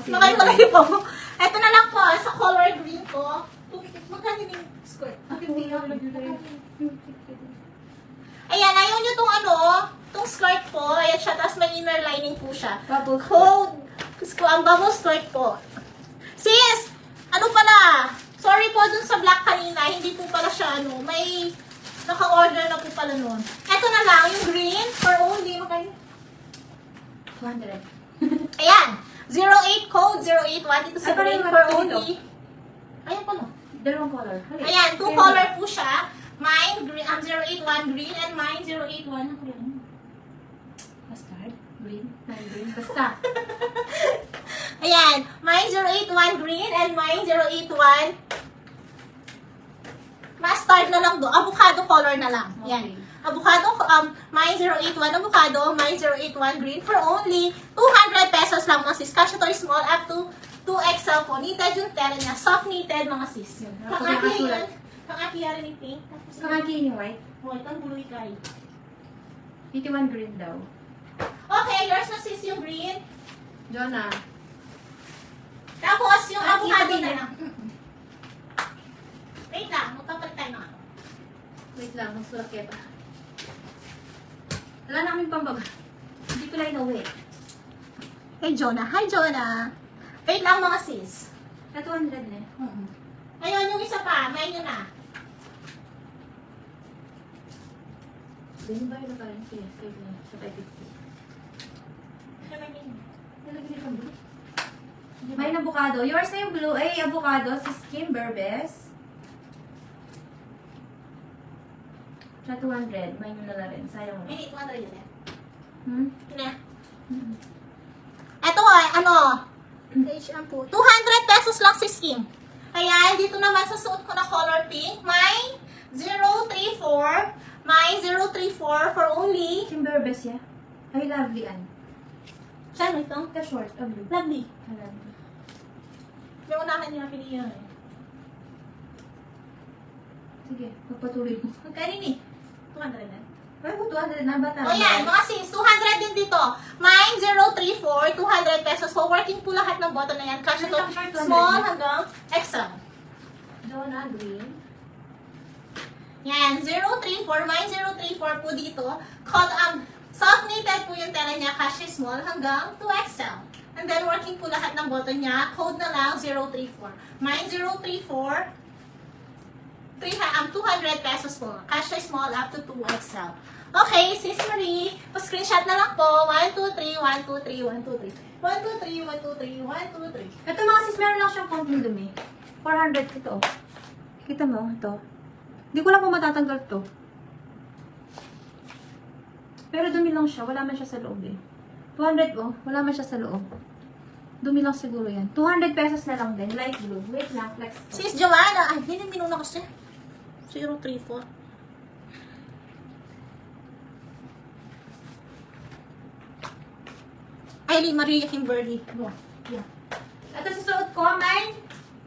Nakaiwalay po. Ito na lang po, sa color green ko. Magkano yung skirt? Ayan, ayaw nyo tong ano, tong skirt po. Ayan siya, tapos may inner lining po siya. Bubble Code. Ang bubble skirt po. Sis, ano pala? Sorry po dun sa black kanina, hindi po pala siya ano, may naka-order na po pala nun. Ito na lang, yung green, for only, magkano? 200. Ayan, 08 code, 081, dito sa Ay, green, parang for dito. only. Ayan pala. Dalawang color. Halika. Ayan, two color po siya. Mine, green, 081 green, and mine, 081. Ano yan? Mustard. Green. Green. Basta. Ayan, mine 081 green, and mine 081 mustard na lang do. Avocado color na lang. Ayan. Okay. Avocado, mine 081 avocado, mine 081 green for only 200 pesos lang mga sis. Kasha to small up to 2XL po. Knitted yung tela niya. Soft knitted mga sis. Nakasulat. Kang-aki yan ni pink. Tapos Kakaki yung white. white ang buluy kay. 81 green daw. Okay, yours na sis yung green. Jonah. Tapos yung Ah, avocado kita na din lang. Wait lang, magpapalit tayo na. Wait lang, magsulat kita. Wala na kaming pambaga. Hindi ko lang inuwi. Hey Jonah. Hi Jonah. Wait lang mga sis. Na 200 na eh. Ayun, yung isa pa. May nyo na. Ganun ba yung nakarang siya? Sa 550. Nalagyan niya pang blue. May avocado. Yours na yung blue. Ay, avocado. Si Kim Berbes. Sa 200. May nyo na rin. Sayang mo. Hindi, 200 yun eh. Hmm? Na. Ito ay, ano, shampoo. 200 pesos lang si Skim. Ayan, dito naman sa suot ko na color pink. May 034. May 034 for only. Kim Berbes, yeah? Ay, lovely, Ann. Saan ito? The short. A blue. Lovely. Ah, lovely. May unahan niya pinili eh. Sige, magpatuloy mo. Magkano ni? 200 na. Ay, 200 na ba tayo? O yan, mga sis, 200 din dito. Mine 034, 200 pesos. So, working po lahat ng button na yan. Kasha to, Ano lang, 200? small hanggang XL. Jonah, green. Yan, 034, mine 034 po dito. Soft knitted po yung tela niya, kasha small hanggang 2XL. And then, working po lahat ng button niya. Code na lang, 034. Mine 034, 200 pesos po. Kasha small up to 2XL. Okay, Sis Marie, pa-screenshot na lang po. 1, 2, 3, 1, 2, 3, 1, 2, 3. 1, 2, 3, 1, 2, 3, 1, 2, 3. Ito mga sis, meron lang siyang konting dumi. 400 ito. Kita mo, ito. Hindi ko lang kung matatanggal to. Pero dumi lang siya. Wala man siya sa loob eh. 200 oh. Wala man siya sa loob. Dumi lang siguro yan. 200 pesos na lang din. Light blue. Wait lang. Flex to. Sis Joanna, ay, hindi minuna kasi. 034. Eileen Maria Kimberly. No. Yeah. Ito sa suot ko, mine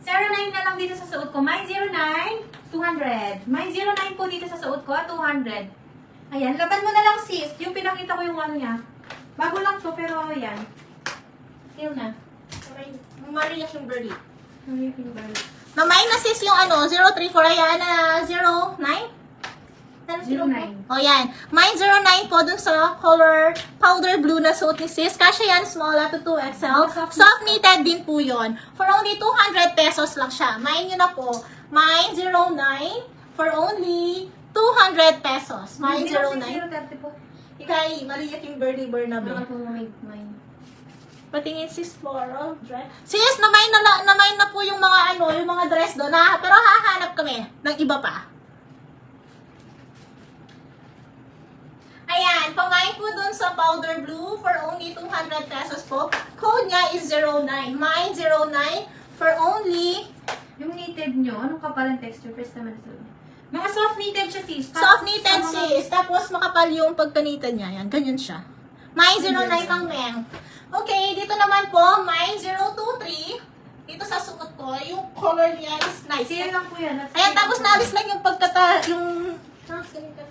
09 na lang dito sa suot ko. Mine 09, 200. Mine 09 po dito sa suot ko, 200. Ayan, laban mo na lang sis. Yung pinakita ko yung ano niya. Bago lang to, pero ayan. Feel na. Maria Kimberly. Ano yung pinabalik? Mamay na sis yung ano, 034, ayan, 09? 09. O yan. Mine 09 po dun sa color powder blue na suot ni sis. Kasha yan, small up to 2XL. Soft knitted din po yon. For only 200 pesos lang siya. Mine yun na po. Mine 09 for only 200 pesos. Mine 09. 030 po. Ikay, Maria Kimberly Bernabe. Baka po mine. Patingin sis floral dress. Sis, namay na po yung mga ano, yung mga dress doon. Pero hahanap kami ng iba pa. Ayan, pamain po dun sa powder blue for only 200 pesos po. Code niya is 09. Mine 09 for only Yung knitted nyo, anong kapal ang texture? First naman sa mga soft knitted siya sis. soft knitted sis. Tapos makapal yung pagkanitan niya. Yan, ganyan siya. Mine 09 ang meng. Okay, dito naman po, mine 023. Dito sa suot ko, yung color niya is nice. Sale lang po yan. Ayan, tapos nabis lang yung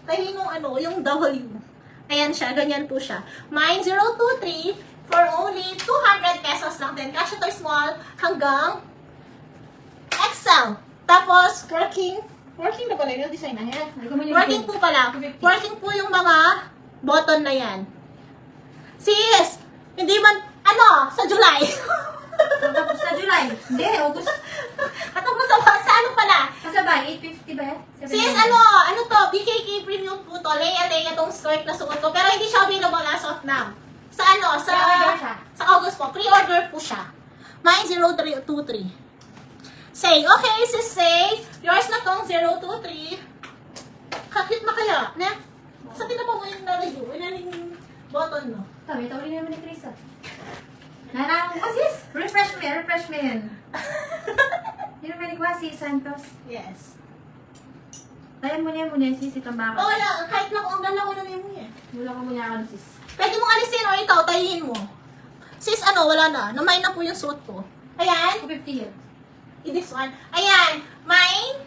tahi nung ano, yung W. Ayan siya, ganyan po siya. Mine 023 for only 200 pesos lang din. Kasha to small hanggang XL. Tapos, working na pala yung design na yan. Working po pala. Working po yung mga button na yan. Sis, hindi man, sa July. Tapos sa July. Hindi, August. Katapos sa ano pala? Kasabay, 850 ba yan? Sis, ano to? BKK Premium po to. Leia tong skirt na suot ko. Pero hindi siya available as of now. Sa Pre-order siya. sa August po. Pre-order po siya. Mine 0323. Say, okay, sis, say. Yours na tong 023. Kakit na kaya? Ne? Sa tinapa mo yung na-review. Yung button, no? Tabi naman ni Chris, Narang ko, sis. Refreshment. Yun naman ni si Santos. Yes. Tayo mo na sis, itong baka. Oh, wala. Kahit lang ang gala ko na yung eh. Wala ko muna ako, sis. Pwede mong alisin o ikaw, tayin mo. Sis, wala na. Namain na po yung suit ko. Ayan. 250 yun. This one. Ayan. Mine,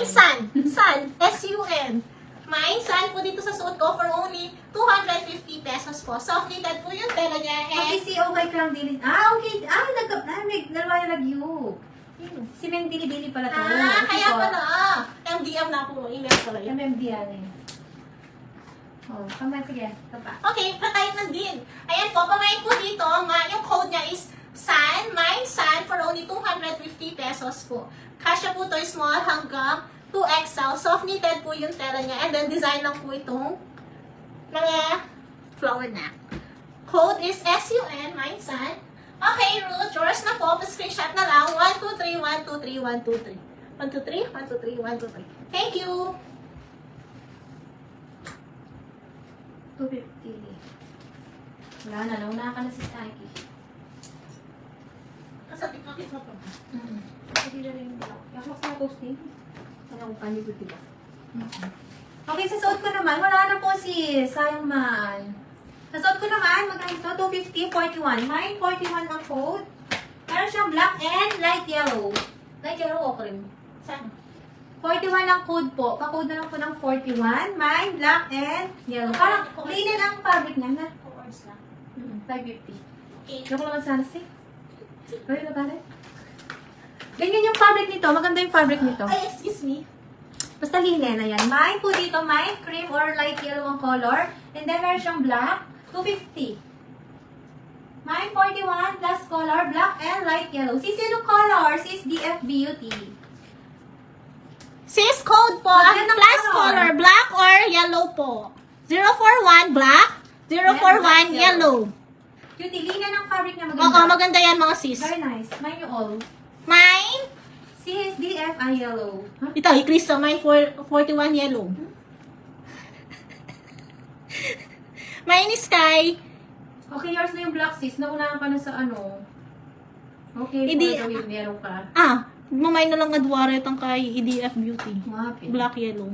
Sun. Sun. S-U-N. Mine, Sun po dito sa suot ko for only 250 pesos po. Soft knitted po yung tela niya. Okay, And, si okay ka lang dili. Okay. May dalawa yung nagyo. Si Meng Dili pala to. kaya pala. MDM na po. Email pala yun. MMD yan eh. Oh, sige. Ito pa. Okay, patayin na din. Ayan po, pamayin po dito nga, yung code niya is SAN, Mine SAN for only 250 pesos po. Kasya po to small hanggang 2XL. Soft knitted po yung tela niya. And then design lang po itong mga flower neck. Code is SUN, Mine SAN. Okay, Ruth, yours na po. Pa-screenshot na lang. 123, 123, 123. 123, 123, 123. Thank you! 250. Wala na, nauna ka na si Saki. Kasapit-kapit mo po. Hindi na rin yung black. Yakmak sa posting. Ano kung kanyo good, diba? Okay, sa suot ko naman, wala na po sis. Sayang man. Sa suot ko naman, magkano ito? 250, 41. Mine, 41 ang code. Meron siyang black and light yellow. Light yellow o cream? Saan? 41 ang code po. Pa-code na lang po ng 41. Mine, black and yellow. Parang linen ang fabric niya na. 4 hours lang. 550. Okay. Joke naman sana si. Gawin na pala. Ganyan yung fabric nito. Maganda yung fabric nito. Ay, excuse me. Basta linen na yan. Mine po dito, mine, cream or light yellow ang color. And then meron siyang black, 250. Mine 41 plus color, black and light yellow. Sis, anong color? Sis, DF Beauty. Sis, code po. Ang Magandang plus color. color, black or yellow po. 041 black, 041 yellow. Cutie, linen ang fabric niya Oo, maganda. maganda yan mga sis. Very nice. Mine you all. Mine, Sis, DF ay yellow. Huh? ito, i-crease sa mine 41 yellow. Mine is sky. Okay, yours na yung black sis. Naunahan ka na sa ano. Okay, Hindi- for the win, meron ka. Mamay na lang adware itong kay EDF Beauty. Mapin. Black yellow.